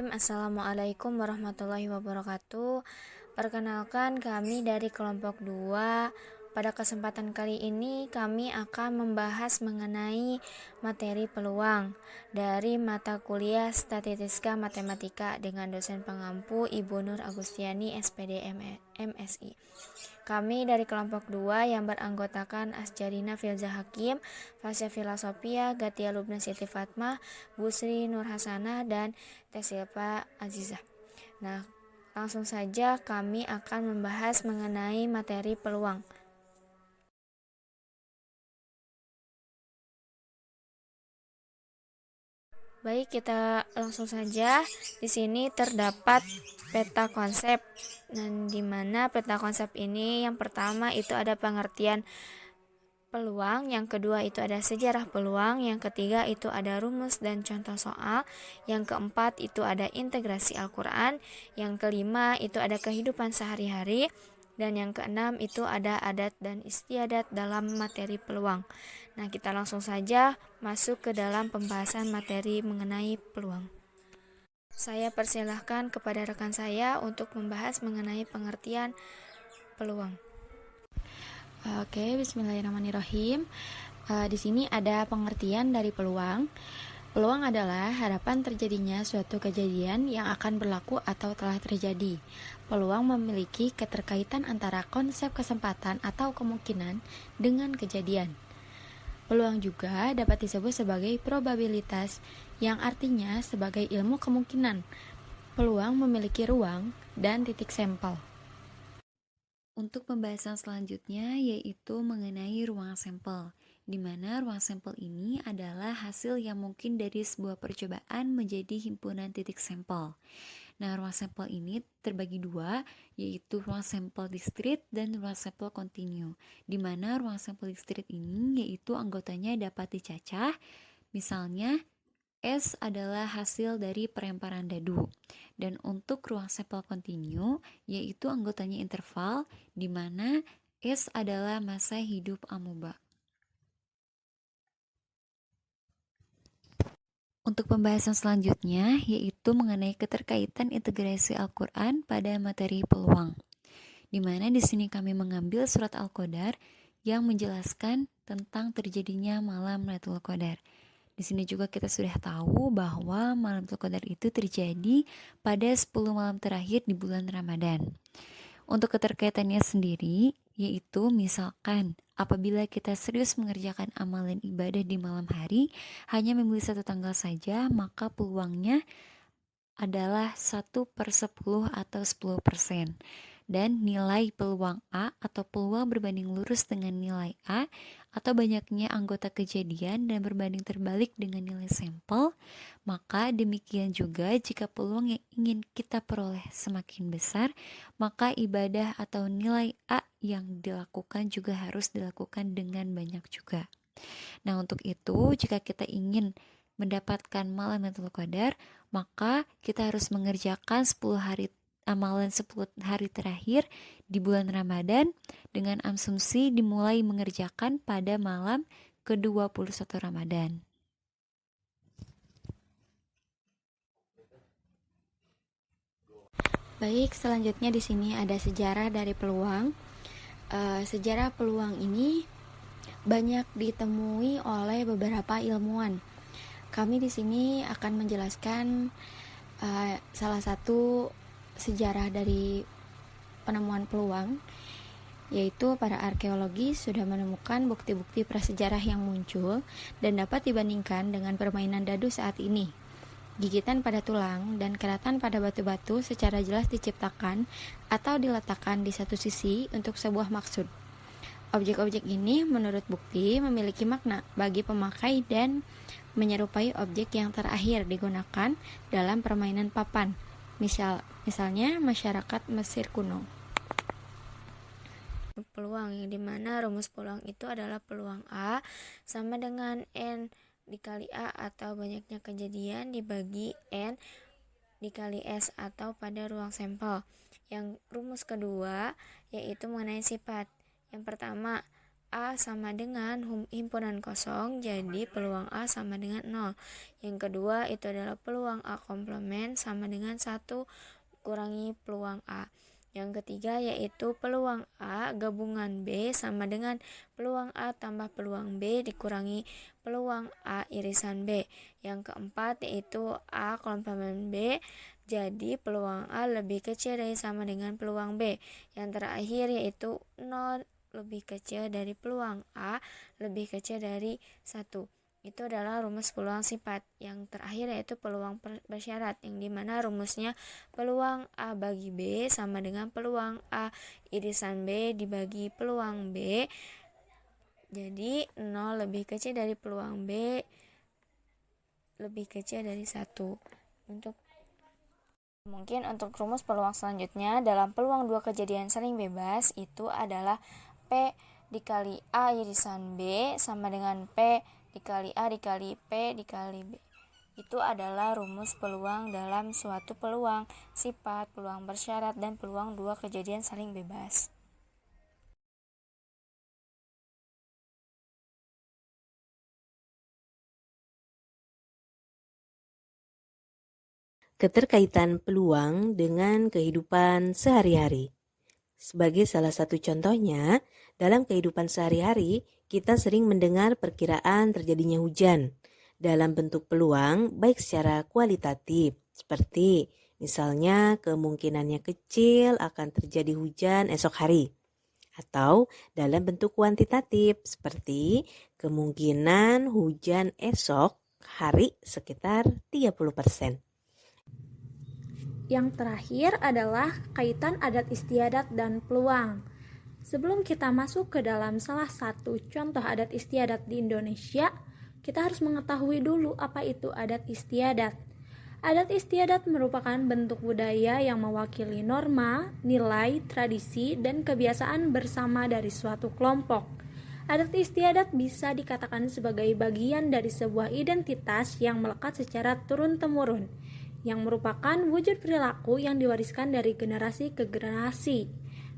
Bismillahirrahmanirrahim. Assalamualaikum warahmatullahi wabarakatuh. Perkenalkan, kami dari kelompok 2. Pada kesempatan kali ini kami akan membahas mengenai materi peluang dari mata kuliah Statistika Matematika dengan dosen pengampu Ibu Nur Agustiani SPD MSI. Kami dari kelompok 2 yang beranggotakan Asjarina Filza Hakim, Fasya Filosofia, Gatia Lubna Siti Fatmah, Busri Nur Hasanah, dan Tesilpa Azizah. Nah, langsung saja kami akan membahas mengenai materi peluang. Baik, kita langsung saja. Di sini terdapat peta konsep. Dan di mana peta konsep ini yang pertama itu ada pengertian peluang, yang kedua itu ada sejarah peluang, yang ketiga itu ada rumus dan contoh soal, yang keempat itu ada integrasi Al-Quran, yang kelima itu ada kehidupan sehari-hari, dan yang keenam itu ada adat dan istiadat dalam materi peluang. Nah, kita langsung saja masuk ke dalam pembahasan materi mengenai peluang. Saya persilahkan kepada rekan saya untuk membahas mengenai pengertian peluang. Oke, bismillahirrahmanirrahim. Di sini ada pengertian dari peluang. Peluang adalah harapan terjadinya suatu kejadian yang akan berlaku atau telah terjadi. Peluang memiliki keterkaitan antara konsep kesempatan atau kemungkinan dengan kejadian. Peluang juga dapat disebut sebagai probabilitas, yang artinya sebagai ilmu kemungkinan. Peluang memiliki ruang dan titik sampel. Untuk pembahasan selanjutnya yaitu mengenai ruang sampel, di mana ruang sampel ini adalah hasil yang mungkin dari sebuah percobaan menjadi himpunan titik sampel. Nah, ruang sampel ini terbagi dua, yaitu ruang sampel discrete dan ruang sampel kontinu, di mana ruang sampel discrete ini yaitu anggotanya dapat dicacah, misalnya S adalah hasil dari peremparan dadu. Dan untuk ruang sampel kontinu, yaitu anggotanya interval, di mana S adalah masa hidup amoeba. Untuk pembahasan selanjutnya, yaitu mengenai keterkaitan integrasi Al-Quran pada materi peluang. Di mana di sini kami mengambil surat Al-Qadar yang menjelaskan tentang terjadinya malam Lailatul Qadar. Di sini juga kita sudah tahu bahwa malam Lailatul Qadar itu terjadi pada 10 malam terakhir di bulan Ramadan. Untuk keterkaitannya sendiri, yaitu misalkan apabila kita serius mengerjakan amalan ibadah di malam hari, hanya memilih satu tanggal saja, maka peluangnya adalah 1/10 atau 10%. Dan nilai peluang A atau peluang berbanding lurus dengan nilai A atau banyaknya anggota kejadian dan berbanding terbalik dengan nilai sampel, maka demikian juga jika peluang yang ingin kita peroleh semakin besar, maka ibadah atau nilai A yang dilakukan juga harus dilakukan dengan banyak juga. Nah, untuk itu jika kita ingin mendapatkan malam Lailatul Qadar, maka kita harus mengerjakan 10 hari amalan 10 hari terakhir di bulan Ramadan dengan asumsi dimulai mengerjakan pada malam ke-21 Ramadan. Baik, selanjutnya di sini ada sejarah dari peluang. Sejarah peluang ini banyak ditemui oleh beberapa ilmuwan. Kami di sini akan menjelaskan salah satu sejarah dari penemuan peluang, yaitu para arkeologi sudah menemukan bukti-bukti prasejarah yang muncul dan dapat dibandingkan dengan permainan dadu saat ini. Gigitan pada tulang dan keratan pada batu-batu secara jelas diciptakan atau diletakkan di satu sisi untuk sebuah maksud. Objek-objek ini menurut bukti memiliki makna bagi pemakai dan menyerupai objek yang terakhir digunakan dalam permainan papan. Misalnya masyarakat Mesir kuno. Peluang, yang dimana rumus peluang itu adalah peluang A sama dengan N dikali A atau banyaknya kejadian dibagi N dikali S atau pada ruang sampel. Yang rumus kedua yaitu mengenai sifat. Yang pertama, A sama dengan himpunan kosong, jadi peluang A sama dengan 0. Yang kedua itu adalah peluang A komplement sama dengan 1 kurangi peluang A. Yang ketiga yaitu peluang A gabungan B sama dengan peluang A tambah peluang B dikurangi peluang A irisan B. Yang keempat yaitu A komplement B, jadi peluang A lebih kecil dari sama dengan peluang B. Yang terakhir yaitu 0 lebih kecil dari peluang A lebih kecil dari 1. Itu adalah rumus peluang sifat. Yang terakhir yaitu peluang bersyarat, yang dimana rumusnya peluang A bagi B sama dengan peluang A irisan B dibagi peluang B. Jadi 0 lebih kecil dari peluang B lebih kecil dari 1. Mungkin untuk rumus peluang selanjutnya, dalam peluang dua kejadian saling bebas itu adalah P dikali A irisan B sama dengan P dikali A dikali P dikali B. Itu adalah rumus peluang dalam suatu peluang sifat, peluang bersyarat, dan peluang dua kejadian saling bebas. Keterkaitan peluang dengan kehidupan sehari-hari. Sebagai salah satu contohnya, dalam kehidupan sehari-hari, kita sering mendengar perkiraan terjadinya hujan dalam bentuk peluang, baik secara kualitatif, seperti misalnya kemungkinannya kecil akan terjadi hujan esok hari, atau dalam bentuk kuantitatif, seperti kemungkinan hujan esok hari sekitar 30%. Yang terakhir adalah kaitan adat istiadat dan peluang. Sebelum kita masuk ke dalam salah satu contoh adat istiadat di Indonesia, kita harus mengetahui dulu apa itu adat istiadat. Adat istiadat merupakan bentuk budaya yang mewakili norma, nilai, tradisi, dan kebiasaan bersama dari suatu kelompok. Adat istiadat bisa dikatakan sebagai bagian dari sebuah identitas yang melekat secara turun-temurun, yang merupakan wujud perilaku yang diwariskan dari generasi ke generasi.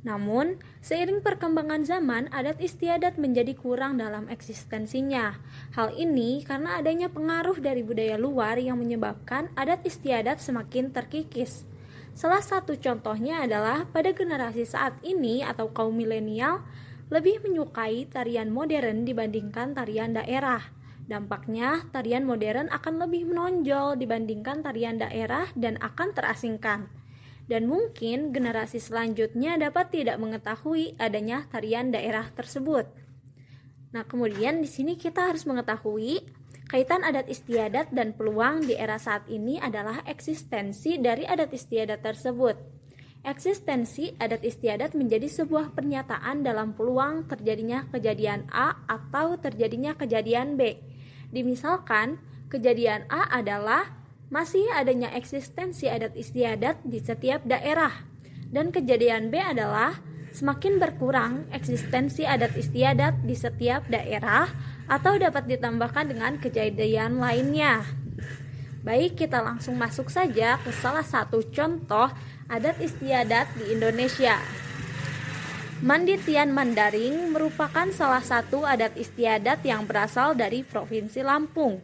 Namun, seiring perkembangan zaman, adat istiadat menjadi kurang dalam eksistensinya. Hal ini karena adanya pengaruh dari budaya luar yang menyebabkan adat istiadat semakin terkikis. Salah satu contohnya adalah pada generasi saat ini atau kaum milenial lebih menyukai tarian modern dibandingkan tarian daerah. Dampaknya, tarian modern akan lebih menonjol dibandingkan tarian daerah dan akan terasingkan. Dan mungkin generasi selanjutnya dapat tidak mengetahui adanya tarian daerah tersebut. Nah, kemudian di sini kita harus mengetahui kaitan adat istiadat dan peluang di era saat ini adalah eksistensi dari adat istiadat tersebut. Eksistensi adat istiadat menjadi sebuah pernyataan dalam peluang terjadinya kejadian A atau terjadinya kejadian B. Dimisalkan, kejadian A adalah masih adanya eksistensi adat istiadat di setiap daerah, dan kejadian B adalah semakin berkurang eksistensi adat istiadat di setiap daerah atau dapat ditambahkan dengan kejadian lainnya. Baik, kita langsung masuk saja ke salah satu contoh adat istiadat di Indonesia. Manditian Mandaring merupakan salah satu adat istiadat yang berasal dari Provinsi Lampung.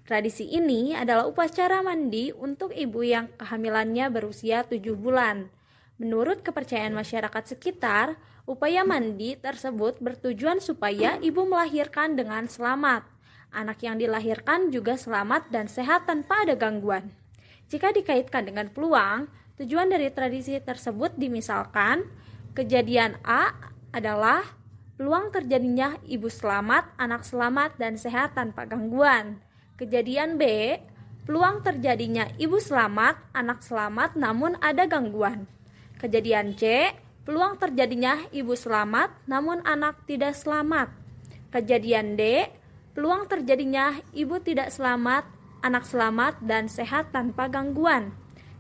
Tradisi ini adalah upacara mandi untuk ibu yang kehamilannya berusia 7 bulan. Menurut kepercayaan masyarakat sekitar, upaya mandi tersebut bertujuan supaya ibu melahirkan dengan selamat. Anak yang dilahirkan juga selamat dan sehat tanpa ada gangguan. Jika dikaitkan dengan peluang, tujuan dari tradisi tersebut dimisalkan, kejadian A adalah peluang terjadinya ibu selamat, anak selamat, dan sehat tanpa gangguan. Kejadian B, peluang terjadinya ibu selamat, anak selamat, namun ada gangguan. Kejadian C, peluang terjadinya ibu selamat, namun anak tidak selamat. Kejadian D, peluang terjadinya ibu tidak selamat, anak selamat, dan sehat tanpa gangguan.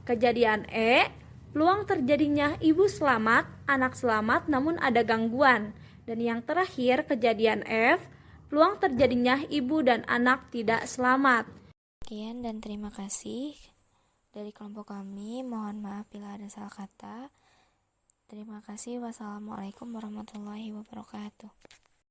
Kejadian E, peluang terjadinya ibu selamat, anak selamat, namun ada gangguan. Dan yang terakhir, kejadian F, peluang terjadinya ibu dan anak tidak selamat. Sekian dan terima kasih dari kelompok kami. Mohon maaf bila ada salah kata. Terima kasih. Wassalamualaikum warahmatullahi wabarakatuh.